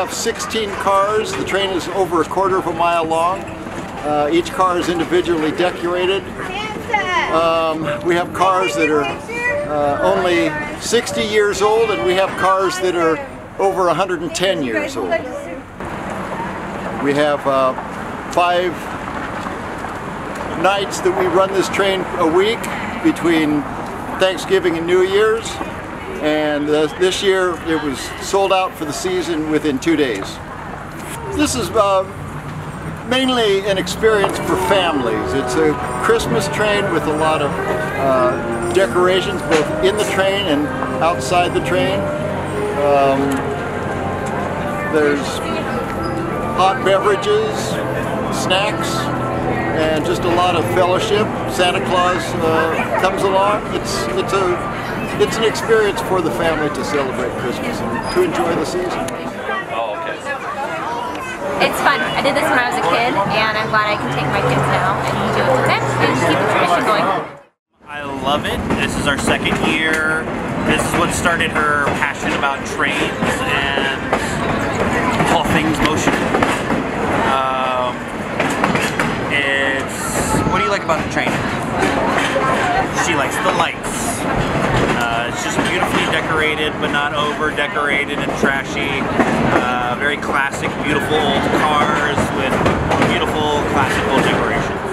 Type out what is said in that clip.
have 16 cars. The train is over a quarter of a mile long. Each car is individually decorated. We have cars that are only 60 years old, and we have cars that are over 110 years old. We have 5 nights that we run this train a week between Thanksgiving and New Year's, and this year it was sold out for the season within 2 days. This is mainly an experience for families. It's a Christmas train with a lot of decorations both in the train and outside the train. There's hot beverages, snacks, and just a lot of fellowship. Santa Claus comes along. It's an experience for the family to celebrate Christmas and to enjoy the season. Oh, okay. It's fun. I did this when I was a kid, and I'm glad I can take my kids now and do it with them and keep the tradition going. I love it. This is our 2nd year. This is what started her passion about trains and all things motion. What do you like about the train? She likes the lights. It's just beautifully decorated, but not over decorated and trashy. Very classic, beautiful old cars with beautiful classical decorations.